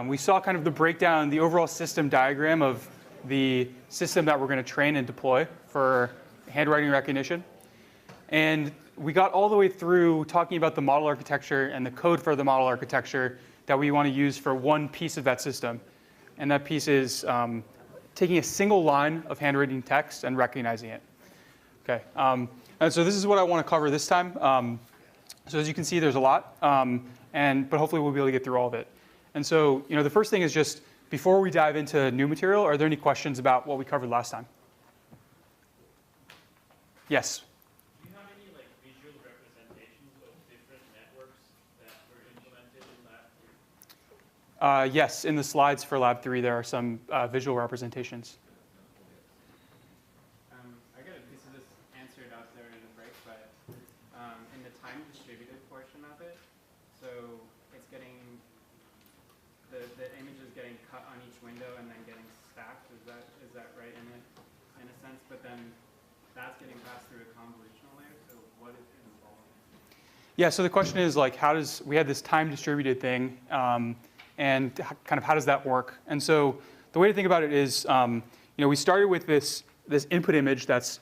we saw kind of the breakdown, the overall system diagram of the system that we're going to train and deploy for handwriting recognition. And we got all the way through talking about the model architecture and the code for the model architecture that we want to use for one piece of that system. And that piece is taking a single line of handwritten text and recognizing it. Okay. And so this is what I want to cover this time. So as you can see, there's a lot, but hopefully we'll be able to get through all of it. And so, the first thing is just, before we dive into new material, are there any questions about what we covered last time? Yes? Do you have any visual representations of different networks that were implemented in Lab 3? Yes, in the slides for Lab 3, there are some visual representations. I got a piece of this answered out there in the break, but in the time distributed portion of it, so it's getting, the image is getting cut on each window and then getting stacked. Is that right in a sense? But then that's getting passed through a convolutional layer. So what is involved? Yeah. So the question is we had this time distributed thing, and kind of how does that work? And so the way to think about it is, we started with this input image that's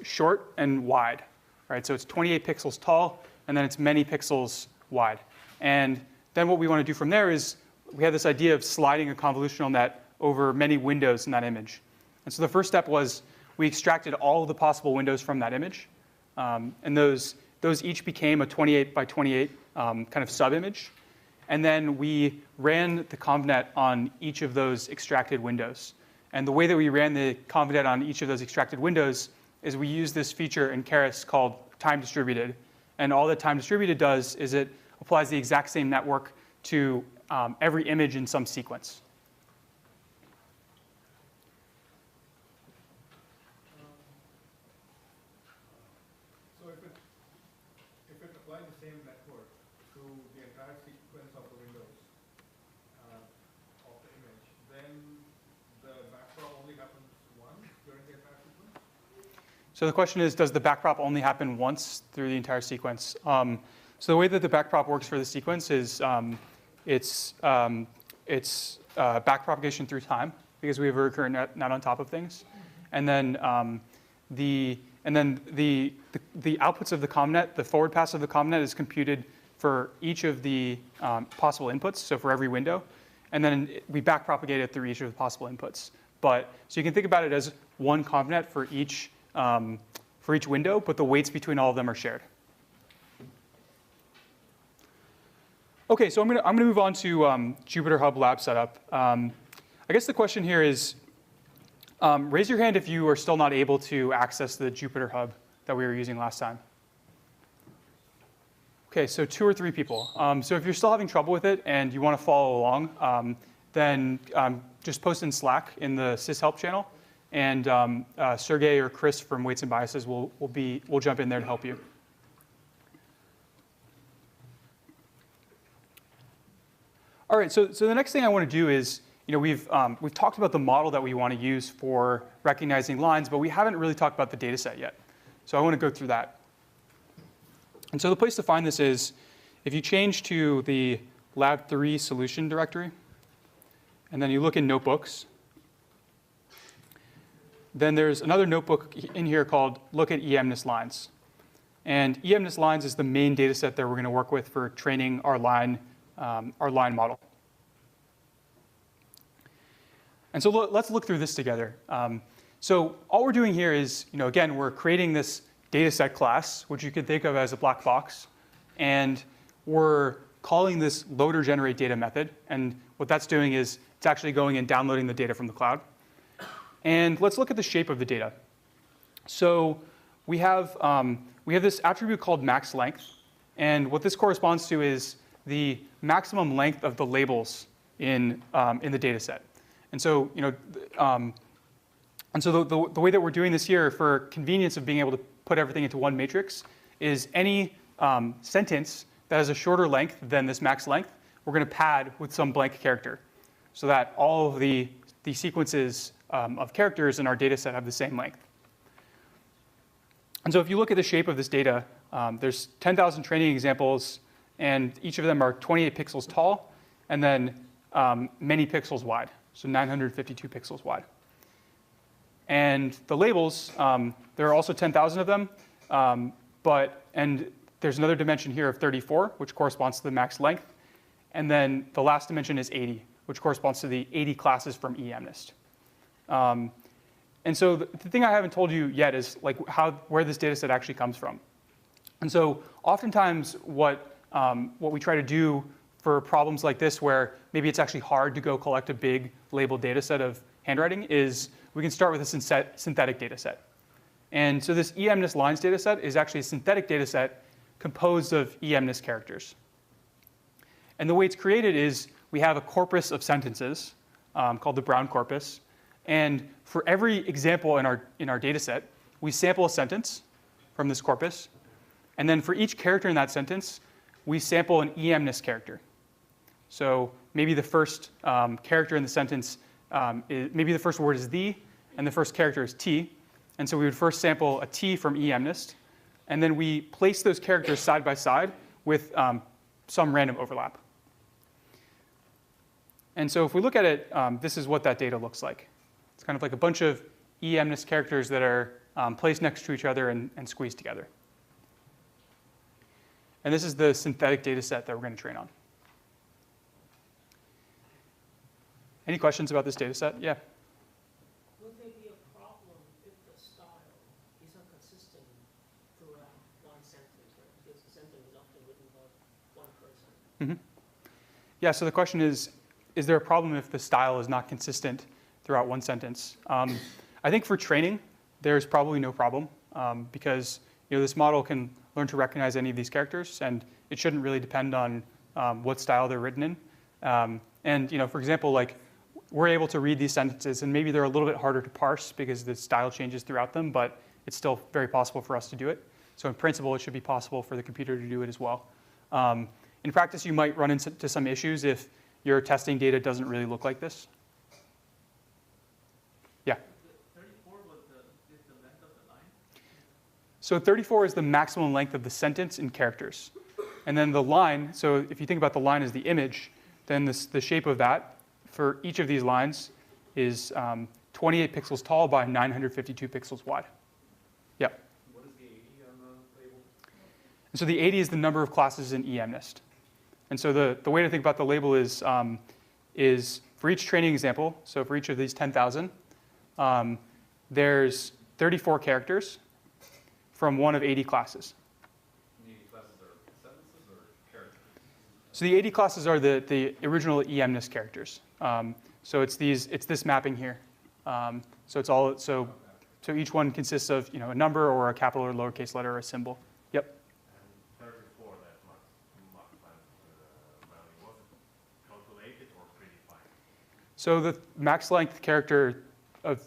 short and wide, right? So it's 28 pixels tall, and then it's many pixels wide. And then what we want to do from there is, we had this idea of sliding a convolutional net over many windows in that image. And so the first step was we extracted all of the possible windows from that image. And those each became a 28 by 28 kind of sub-image. And then we ran the convnet on each of those extracted windows. And the way that we ran the convnet on each of those extracted windows is we used this feature in Keras called time distributed. And all that time distributed does is it applies the exact same network to every image in some sequence. So if it applies the same network to the entire sequence of the windows of the image, then the backprop only happens once during the entire sequence? So the question is, does the backprop only happen once through the entire sequence? So the way that the backprop works for the sequence is it's backpropagation through time, because we have a recurrent net on top of things, and then the outputs of the convnet, the forward pass of the convnet, is computed for each of the possible inputs, so for every window, and then we backpropagate it through each of the possible inputs. So you can think about it as one convnet for each window, but the weights between all of them are shared. Okay, so I'm gonna move on to Jupyter Hub lab setup. I guess the question here is, raise your hand if you are still not able to access the Jupyter Hub that we were using last time. Okay, so 2 or 3 people. So if you're still having trouble with it and you want to follow along, then just post in Slack in the syshelp channel, and Sergey or Chris from Weights and Biases will jump in there to help you. All right, so the next thing I want to do is, we've talked about the model that we want to use for recognizing lines, but we haven't really talked about the data set yet. So I want to go through that. And so the place to find this is, if you change to the Lab 3 solution directory, and then you look in notebooks, then there's another notebook in here called Look at EMNIS Lines. And EMNIS Lines is the main data set that we're going to work with for training our line model. And so let's look through this together. So all we're doing here is, again, we're creating this dataset class, which you could think of as a black box, and we're calling this loader generate data method. And what that's doing is it's actually going and downloading the data from the cloud. And let's look at the shape of the data. So we have this attribute called max length, and what this corresponds to is the maximum length of the labels in the data set. And so, the way that we're doing this here for convenience of being able to put everything into one matrix is any sentence that has a shorter length than this max length, we're going to pad with some blank character, so that all of the sequences of characters in our data set have the same length. And so if you look at the shape of this data, there's 10,000 training examples, and each of them are 28 pixels tall, and then many pixels wide, so 952 pixels wide. And the labels, there are also 10,000 of them, and there's another dimension here of 34, which corresponds to the max length. And then the last dimension is 80, which corresponds to the 80 classes from EMNIST. And so the thing I haven't told you yet is like where this data set actually comes from. And so oftentimes what we try to do for problems like this, where maybe it's actually hard to go collect a big labeled data set of handwriting, is we can start with a synthetic data set. And so this EMNIST lines data set is actually a synthetic data set composed of EMNIST characters. And the way it's created is we have a corpus of sentences called the Brown corpus. And for every example in our data set, we sample a sentence from this corpus. And then for each character in that sentence, we sample an EMNIST character. So maybe the first character in the sentence, maybe the first word is the, and the first character is T. And so we would first sample a T from EMNIST. And then we place those characters side by side with some random overlap. And so if we look at it, this is what that data looks like. It's kind of like a bunch of EMNIST characters that are placed next to each other and squeezed together. And this is the synthetic data set that we're going to train on. Any questions about this data set? Yeah? Would there be a problem if the style isn't consistent throughout one sentence, right? Because the sentence is often written by one person. Mm-hmm. Yeah, so the question is there a problem if the style is not consistent throughout one sentence? I think for training, there's probably no problem because this model can learn to recognize any of these characters, and it shouldn't really depend on what style they're written in. And for example, like we're able to read these sentences, and maybe they're a little bit harder to parse because the style changes throughout them, but it's still very possible for us to do it. So in principle, it should be possible for the computer to do it as well. In practice, you might run into some issues if your testing data doesn't really look like this. Yeah? 34 is the length of the line? So 34 is the maximum length of the sentence in characters. And then the line, so if you think about the line as the image, then the shape of that for each of these lines is 28 pixels tall by 952 pixels wide. Yeah. What is the 80 on the label? And so the 80 is the number of classes in EMNIST. And so the way to think about the label is for each training example, so for each of these 10,000, there's 34 characters from one of 80 classes. The 80 classes are sentences or characters? So the 80 classes are the original EMNIST characters. So it's this mapping here. So each one consists of a number or a capital or lowercase letter or a symbol. Yep. And 34, that value, was it calculated or predefined? So the max length character of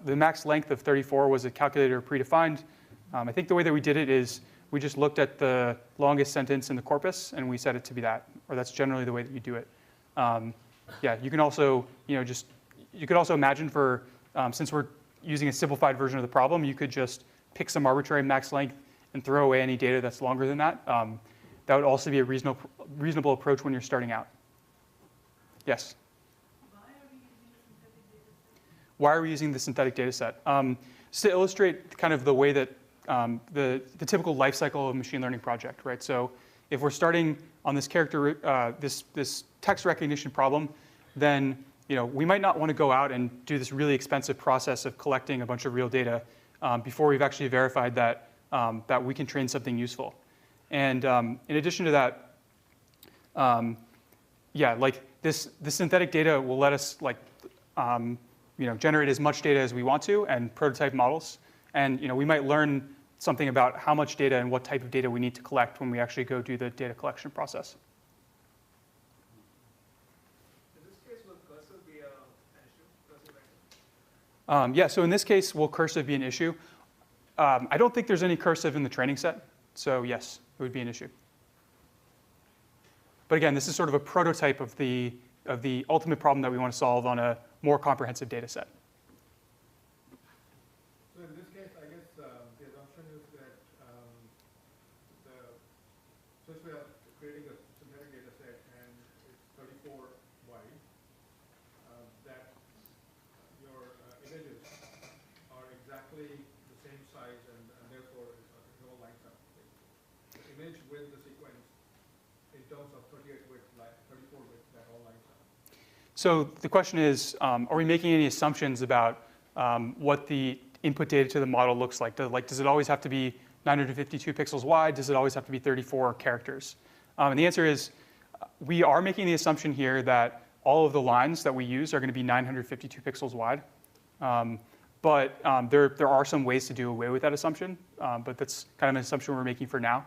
the max length of 34 was a calculated or predefined. I think the way that we did it is we just looked at the longest sentence in the corpus and we set it to be that, or that's generally the way that you do it. Yeah, you can also, you could also imagine for, since we're using a simplified version of the problem, you could just pick some arbitrary max length and throw away any data that's longer than that. That would also be a reasonable approach when you're starting out. Yes? Why are we using the synthetic data set? Just to illustrate kind of the way that the typical life cycle of a machine learning project, right? So if we're starting on this this text recognition problem, then we might not want to go out and do this really expensive process of collecting a bunch of real data before we've actually verified that that we can train something useful. And in addition to that, yeah, like this synthetic data will let us generate as much data as we want to and prototype models. And we might learn something about how much data and what type of data we need to collect when we actually go do the data collection process. In this case, will cursor be an issue? Yeah, so in this case, will cursive be an issue? I don't think there's any cursive in the training set. So yes, it would be an issue. But again, this is sort of a prototype of the ultimate problem that we want to solve on a more comprehensive data set. So in this case, I guess the assumption is that since we are creating a synthetic data set and it's 34 wide, exactly the same size and therefore it all lines up. The image with the sequence in terms of 38 width, 34 width, that all lines up. So the question is, are we making any assumptions about what the input data to the model looks like? Does it always have to be 952 pixels wide? Does it always have to be 34 characters? And the answer is, we are making the assumption here that all of the lines that we use are going to be 952 pixels wide. But there are some ways to do away with that assumption, but that's kind of an assumption we're making for now.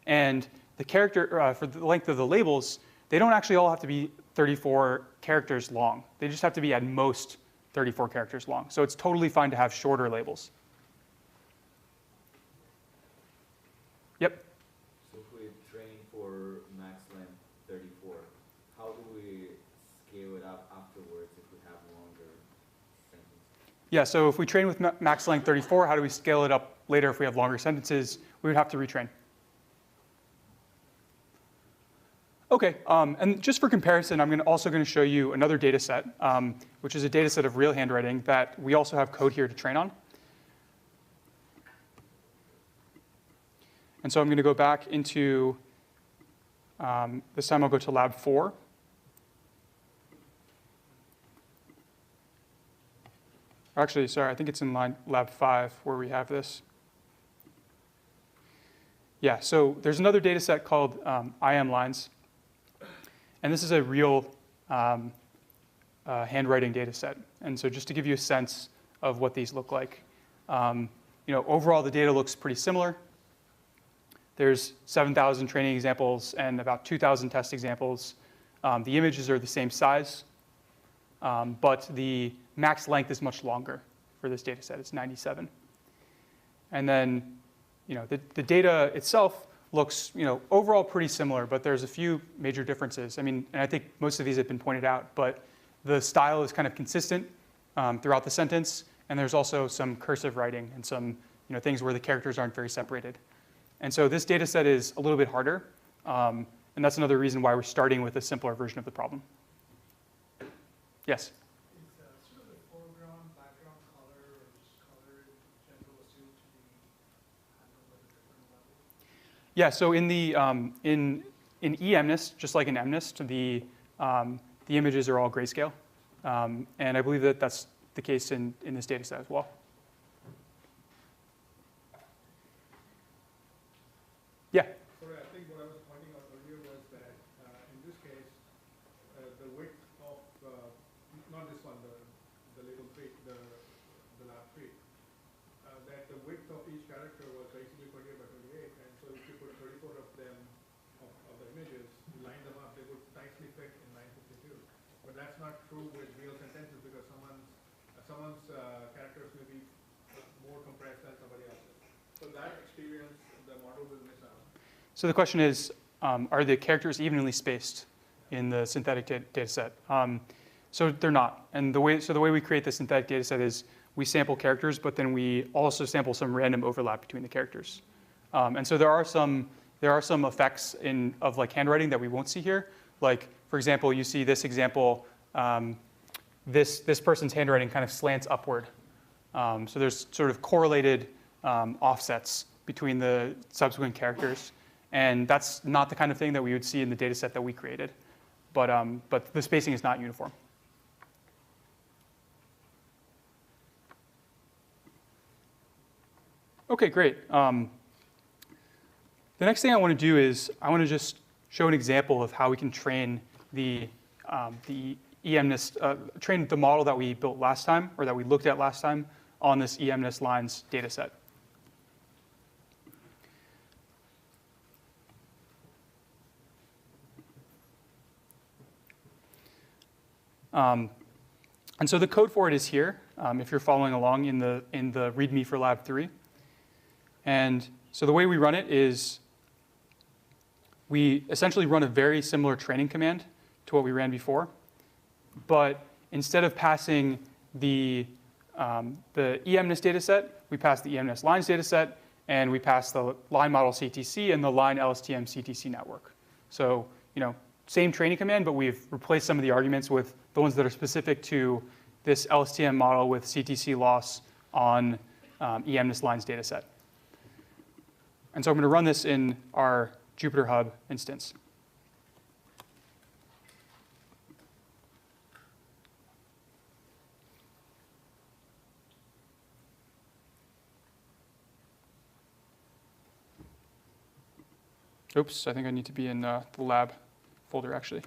And the character, for the length of the labels, they don't actually all have to be 34 characters long. They just have to be at most 34 characters long. So it's totally fine to have shorter labels. Yep? So if we train for max length 34, how do we scale it up afterwards if we have longer sentences? Yeah, so if we train with max length 34, how do we scale it up later if we have longer sentences? We would have to retrain. OK, and just for comparison, I'm also going to show you another data set, which is a data set of real handwriting that we also have code here to train on. And so I'm going to go back into, this time I'll go to lab 4. Actually, sorry, I think it's in lab 5 where we have this. Yeah, so there's another data set called IM lines. And this is a real handwriting data set. And so just to give you a sense of what these look like, overall the data looks pretty similar. There's 7,000 training examples and about 2,000 test examples. The images are the same size, but the max length is much longer for this data set. It's 97. And then the data itself looks overall pretty similar, but there's a few major differences. I mean, and I think most of these have been pointed out, but the style is kind of consistent throughout the sentence, and there's also some cursive writing and some things where the characters aren't very separated. And so this data set is a little bit harder, and that's another reason why we're starting with a simpler version of the problem. Yes? Is sort of the foreground, background color, or just color in general assumed to be handled at a different level? Yeah, so in the in eMNIST, just like in MNIST, the images are all grayscale, and I believe that that's the case in this data set as well. Yeah. Sorry, I think what I was pointing out earlier was that in this case, the width of not this one, the label 3, the lab 3, that the width of each character was basically 28 by 28, and so if you put 34 of them of the images, you line them up, they would nicely fit in 952. But that's not true with real sentences because someone's characters may be more compressed than somebody else's. So that experience, the model will miss out. So the question is, are the characters evenly spaced in the synthetic data set? So they're not. And the way we create the synthetic data set is we sample characters, but then we also sample some random overlap between the characters. And so there are some effects of like handwriting that we won't see here. Like, for example, you see this example, this person's handwriting kind of slants upward. So there's sort of correlated offsets between the subsequent characters. And that's not the kind of thing that we would see in the data set that we created. But the spacing is not uniform. OK, great. The next thing I want to do is I want to just show an example of how we can train the eMNIST, train the model that we built last time, or that we looked at last time, on this eMNIST lines data set. And so the code for it is here, if you're following along in the README for Lab 3. And so the way we run it is we essentially run a very similar training command to what we ran before. But instead of passing the eMNIST data set, we pass the eMNIST lines data set, and we pass the line model CTC and the line LSTM CTC network. So same training command, but we've replaced some of the arguments with the ones that are specific to this LSTM model with CTC loss on EMNIS lines data set. And so I'm going to run this in our Jupyter Hub instance. Oops, I think I need to be in the lab folder, actually.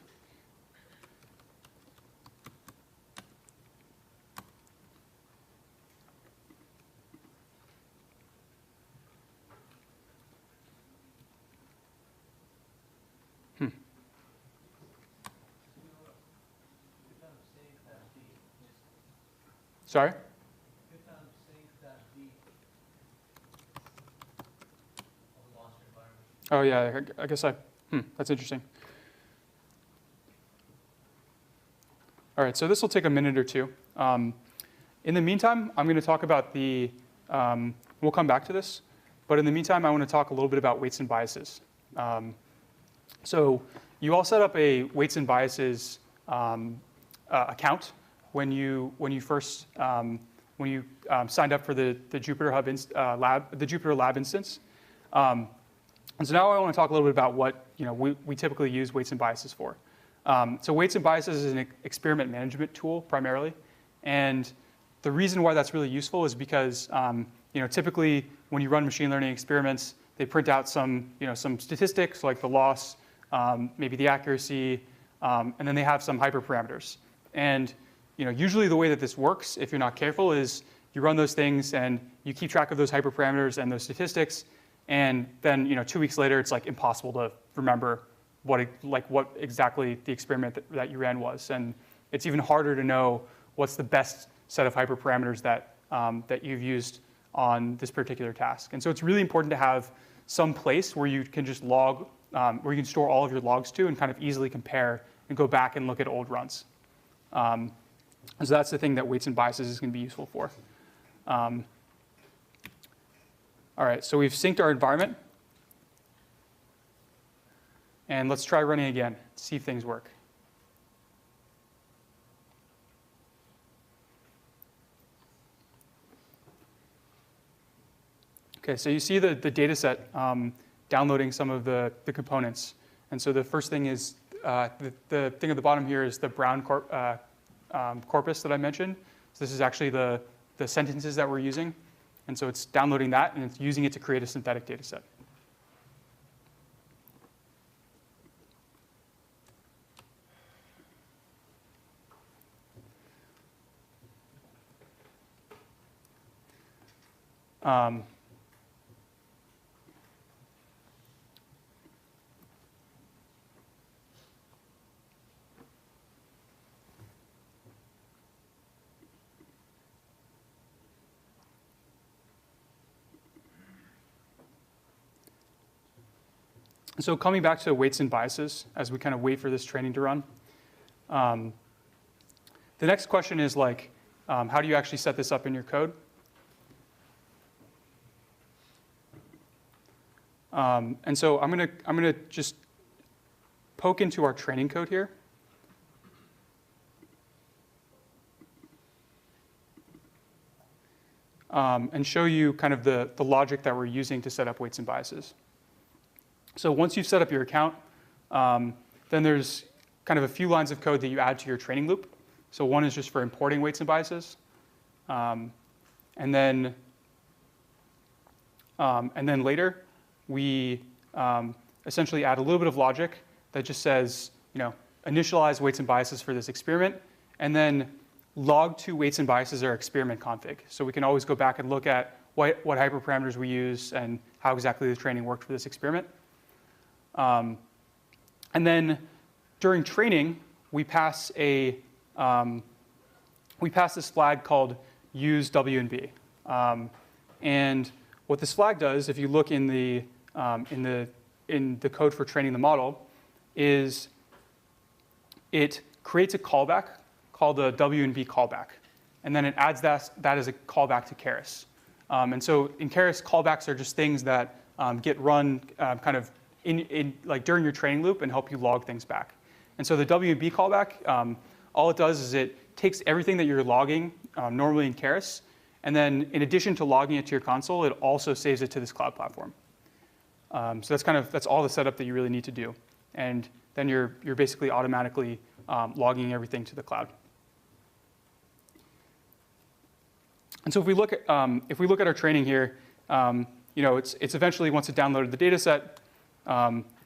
Sorry? Oh yeah, I guess that's interesting. All right, so this will take a minute or two. In the meantime, I'm going to talk about we'll come back to this, but in the meantime, I want to talk a little bit about weights and biases. So you all set up a weights and biases account when you first signed up for the Jupyter Hub the Jupyter Lab instance. And so now I want to talk a little bit about what we typically use weights and biases for. So weights and biases is an experiment management tool primarily, and the reason why that's really useful is because typically when you run machine learning experiments, they print out some statistics like the loss, maybe the accuracy, and then they have some hyperparameters. And usually the way that this works, if you're not careful, is you run those things and you keep track of those hyperparameters and those statistics. And then 2 weeks later, it's like impossible to remember what exactly the experiment that you ran was, and it's even harder to know what's the best set of hyperparameters that you've used on this particular task. And so it's really important to have some place where you can just log, where you can store all of your logs to, and kind of easily compare and go back and look at old runs. So that's the thing that weights and biases is going to be useful for. All right, so we've synced our environment. And let's try running again, see if things work. Okay, so you see the data set downloading some of the components. And so the first thing is, the thing at the bottom here is the brown corpus that I mentioned. So this is actually the sentences that we're using. And so it's downloading that, and it's using it to create a synthetic data set. So coming back to weights and biases, as we kind of wait for this training to run, the next question is how do you actually set this up in your code? And so I'm gonna just poke into our training code here. And show you kind of the logic that we're using to set up weights and biases. So once you've set up your account, then there's kind of a few lines of code that you add to your training loop. So one is just for importing weights and biases. And then later, we essentially add a little bit of logic that just says, initialize weights and biases for this experiment, and then log to weights and biases our experiment config. So we can always go back and look at what hyperparameters we use and how exactly the training worked for this experiment. And then during training, we pass this flag called use W&B. And what this flag does, if you look in the code for training the model, is it creates a callback called a W&B callback, and then it adds that as a callback to Keras. And so in Keras, callbacks are just things that get run kind of during your training loop and help you log things back. And so the W&B callback, all it does is it takes everything that you're logging normally in Keras, And then in addition to logging it to your console, it also saves it to this cloud platform. So that's all the setup that you really need to do. And then you're basically automatically logging everything to the cloud. And so if we look at our training here, it's eventually, once it downloaded the data set,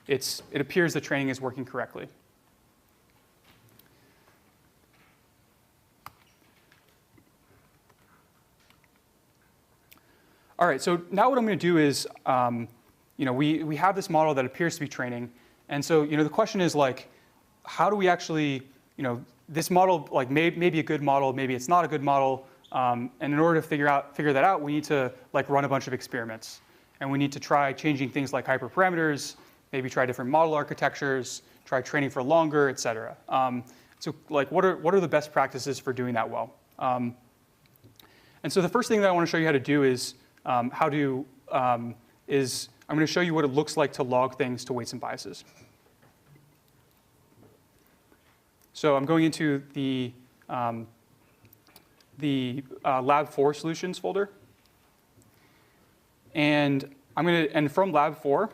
it appears the training is working correctly. All right, so now what I'm going to do is, we have this model that appears to be training. And so, the question is, like, how do we actually, this model, like, may be a good model, maybe it's not a good model. And in order to figure that out, we need to, like, run a bunch of experiments. And we need to try changing things like hyperparameters, maybe try different model architectures, try training for longer, et cetera. So, like, what are the best practices for doing that well? And so the first thing that I want to show you how to do is I'm going to show you what it looks like to log things to weights and biases. So I'm going into the Lab 4 solutions folder. And from Lab 4,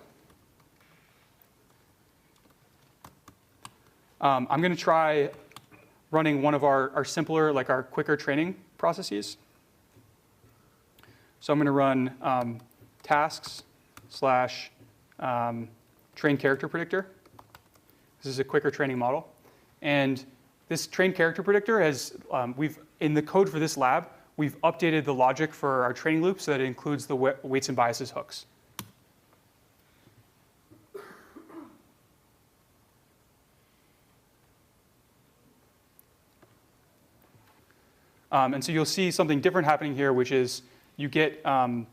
I'm going to try running one of our simpler, like our quicker training processes. So I'm going to run tasks / train character predictor. This is a quicker training model. And this train character predictor has, in the code for this lab, we've updated the logic for our training loop so that it includes the weights and biases hooks. And so you'll see something different happening here, which is you get some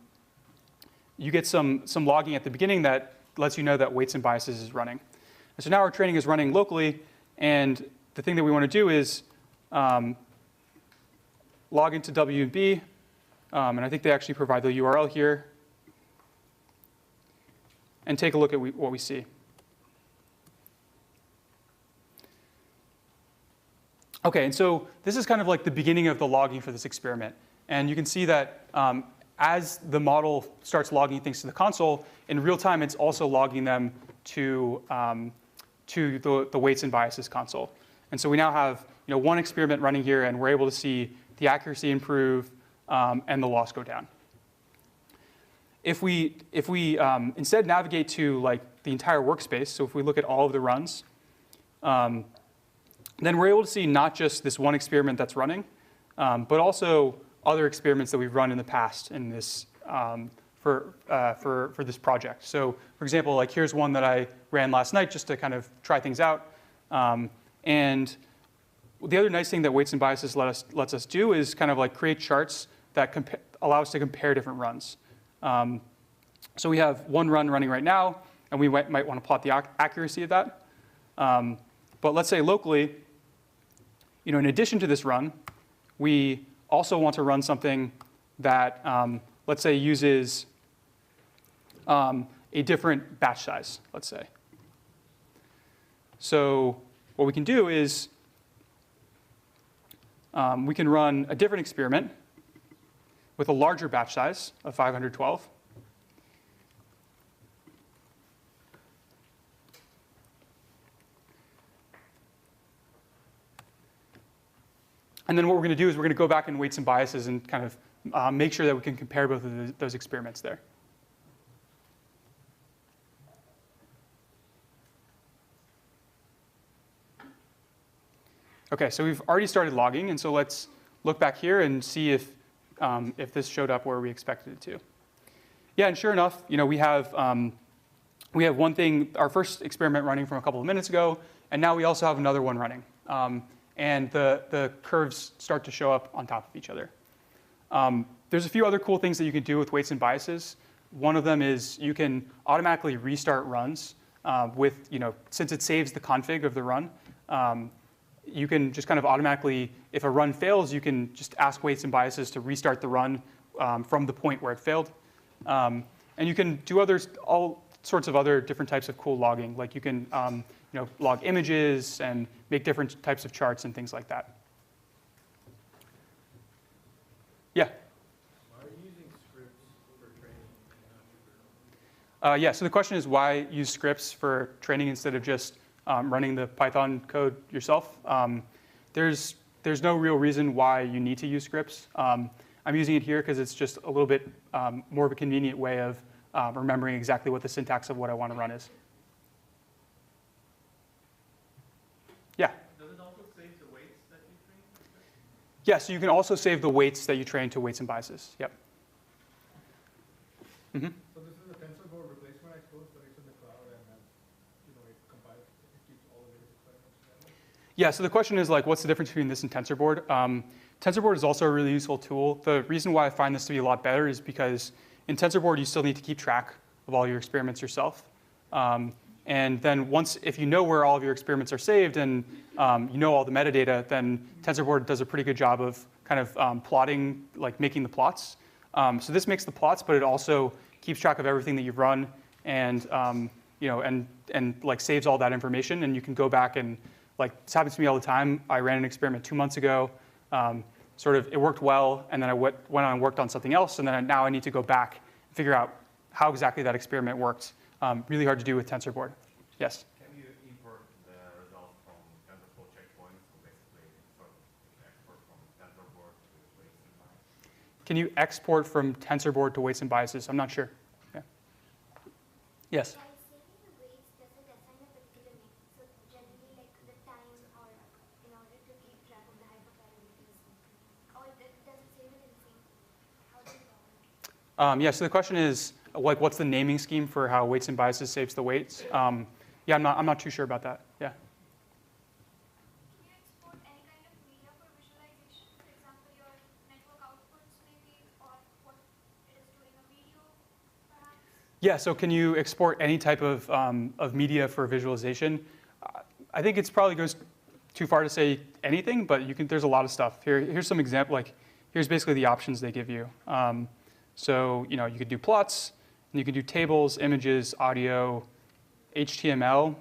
logging at the beginning that lets you know that weights and biases is running. And so now our training is running locally, and the thing that we want to do is log into W&B, and I think they actually provide the URL here, and take a look at what we see. Okay, and so this is kind of like the beginning of the logging for this experiment. And you can see that as the model starts logging things to the console, in real time, it's also logging them to the weights and biases console. And so we now have one experiment running here, and we're able to see the accuracy improve and the loss go down. If we instead navigate to like the entire workspace, so if we look at all of the runs, then we're able to see not just this one experiment that's running, but also other experiments that we've run in the past in this for this project. So, for example, like here's one that I ran last night just to kind of try things out. And the other nice thing that weights and biases lets us do is kind of like create charts that allow us to compare different runs. So we have one run running right now, and we might want to plot the accuracy of that. But let's say locally, in addition to this run, we also want to run something that, let's say, uses a different batch size, let's say. So what we can do is we can run a different experiment with a larger batch size of 512. And then what we're going to do is we're going to go back in weights and biases and kind of make sure that we can compare both of those experiments there. OK, so we've already started logging. And so let's look back here and see if this showed up where we expected it to. Yeah, and sure enough, we have one thing, our first experiment running from a couple of minutes ago, and now we also have another one running. And the curves start to show up on top of each other. There's a few other cool things that you can do with weights and biases. One of them is you can automatically restart runs since it saves the config of the run. You can just kind of automatically, if a run fails, you can just ask weights and biases to restart the run from the point where it failed. And you can do all sorts of other different types of cool logging. Like you can log images and make different types of charts and things like that. Yeah? Yeah, so the question is why use scripts for training instead of just running the Python code yourself? There's no real reason why you need to use scripts. I'm using it here because it's just a little bit more of a convenient way of remembering exactly what the syntax of what I want to run is. Yeah? Does it also save the weights that you train? Yeah, so you can also save the weights that you train to weights and biases. Yep. Mm-hmm. So this is a TensorBoard replacement, I suppose, but it's in the cloud and it compiles, it keeps all the latest experiments together. Yeah, so the question is like, what's the difference between this and TensorBoard? TensorBoard is also a really useful tool. The reason why I find this to be a lot better is because in TensorBoard, you still need to keep track of all your experiments yourself. And then if you know where all of your experiments are saved and you know all the metadata, then TensorBoard does a pretty good job of kind of plotting, like making the plots. So this makes the plots, but it also keeps track of everything that you've run and like saves all that information. And you can go back and like this happens to me all the time. I ran an experiment 2 months ago. It worked well, and then I went on and worked on something else, and then now I need to go back and figure out how exactly that experiment worked. Really hard to do with TensorBoard. Yes? Can you import the results from TensorFlow checkpoints? So basically, sort of export from TensorBoard to weights and biases? Can you export from TensorBoard to weights and biases? I'm not sure. Yeah. Yes? By saving the weights, does it assign a particular name? So generally, like the time or in order to keep track of the hyperparameters, or does it save it in sync? How does it work? Yeah, so the question is, like, what's the naming scheme for how weights and biases saves the weights? Yeah, I'm not too sure about that. Yeah. Can you export any kind of media for visualization? For example, your network outputs maybe, or what it is doing, a video, perhaps? Yeah, so can you export any type of media for visualization? I think it probably goes too far to say anything, but there's a lot of stuff. Here's some example, like here's basically the options they give you. So you could do plots, and you can do tables, images, audio, HTML,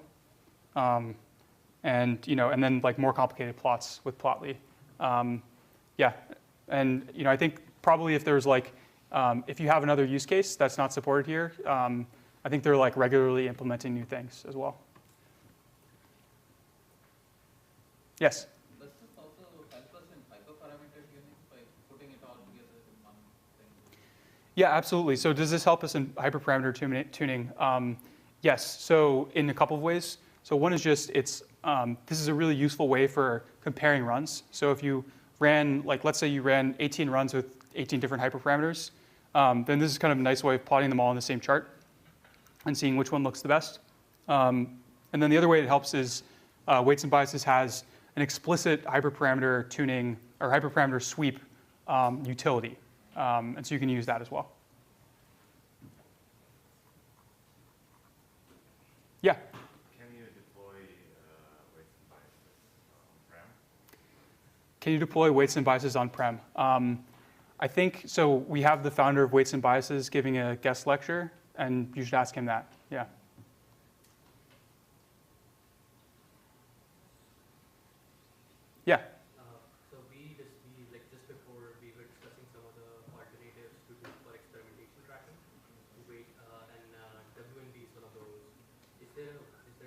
and then like more complicated plots with Plotly. Yeah, and I think probably if there's like if you have another use case that's not supported here, I think they're like regularly implementing new things as well. Yes? Does this also help us in hyperparameter tuning by putting it all together in one thing? Yeah, absolutely. So does this help us in hyperparameter tuning? Yes, so in a couple of ways. So one is just this is a really useful way for comparing runs. So if you ran, like let's say you ran 18 runs with 18 different hyperparameters, then this is kind of a nice way of plotting them all in the same chart and seeing which one looks the best. And then the other way it helps is weights and biases has an explicit hyperparameter tuning or hyperparameter sweep utility. And so you can use that as well. Yeah? Can you deploy weights and biases on-prem? Can you deploy weights and biases on-prem? I think, so we have the founder of Weights and Biases giving a guest lecture, and you should ask him that. Yeah. Yeah. So just before we were discussing some of the alternatives to do for experimentation tracking, and W&B is one of those. Is there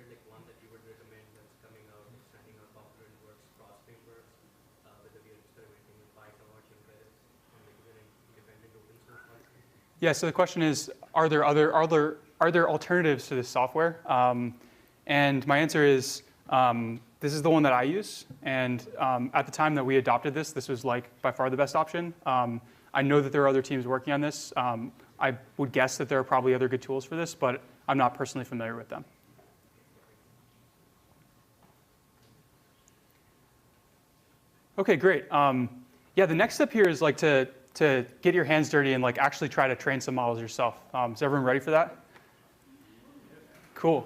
like one that you would recommend that's coming out, standing out popular in works, cross frameworks, whether we are experimenting with Python or Chinese, and like is an independent open source project? Yeah. So the question is, are there alternatives to this software? And my answer is, this is the one that I use. And at the time that we adopted this was like by far the best option. I know that there are other teams working on this. I would guess that there are probably other good tools for this, but I'm not personally familiar with them. Okay, great. Yeah, the next step here is like to get your hands dirty and like actually try to train some models yourself. Is everyone ready for that? Cool.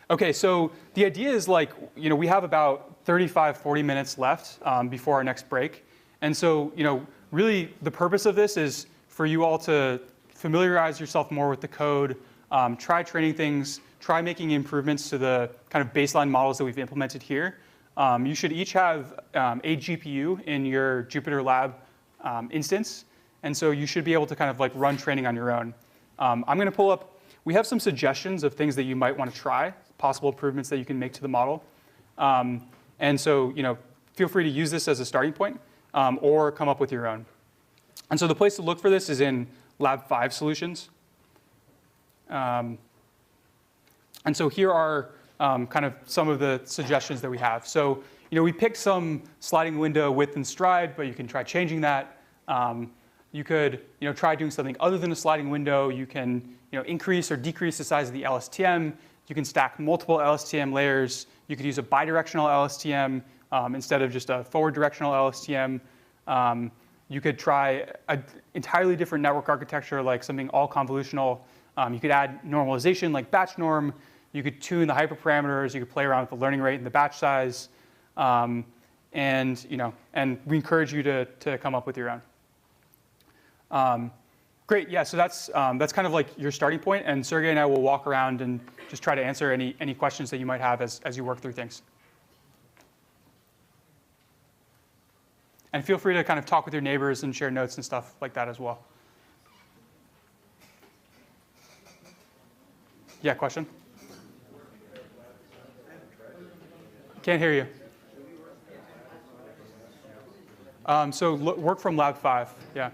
Okay, so the idea is like, we have about 35, 40 minutes left before our next break. And so, really the purpose of this is for you all to familiarize yourself more with the code, try training things, try making improvements to the kind of baseline models that we've implemented here. You should each have a GPU in your Jupyter Lab instance. And so you should be able to kind of like run training on your own. I'm going to pull up we have some suggestions of things that you might want to try, possible improvements that you can make to the model. And so, feel free to use this as a starting point or come up with your own. And so the place to look for this is in Lab 5 solutions. And so here are kind of some of the suggestions that we have. So, we picked some sliding window width and stride, but you can try changing that. You could, try doing something other than a sliding window. You can, increase or decrease the size of the LSTM. You can stack multiple LSTM layers. You could use a bidirectional LSTM instead of just a forward directional LSTM. You could try an entirely different network architecture, like something all convolutional. You could add normalization like batch norm. You could tune the hyperparameters. You could play around with the learning rate and the batch size. And we encourage you to come up with your own. Great, yeah, so that's kind of like your starting point, and Sergey and I will walk around and just try to answer any questions that you might have as you work through things. And feel free to kind of talk with your neighbors and share notes and stuff like that as well. Yeah, question? Can't hear you. So work from Lab 5, yeah.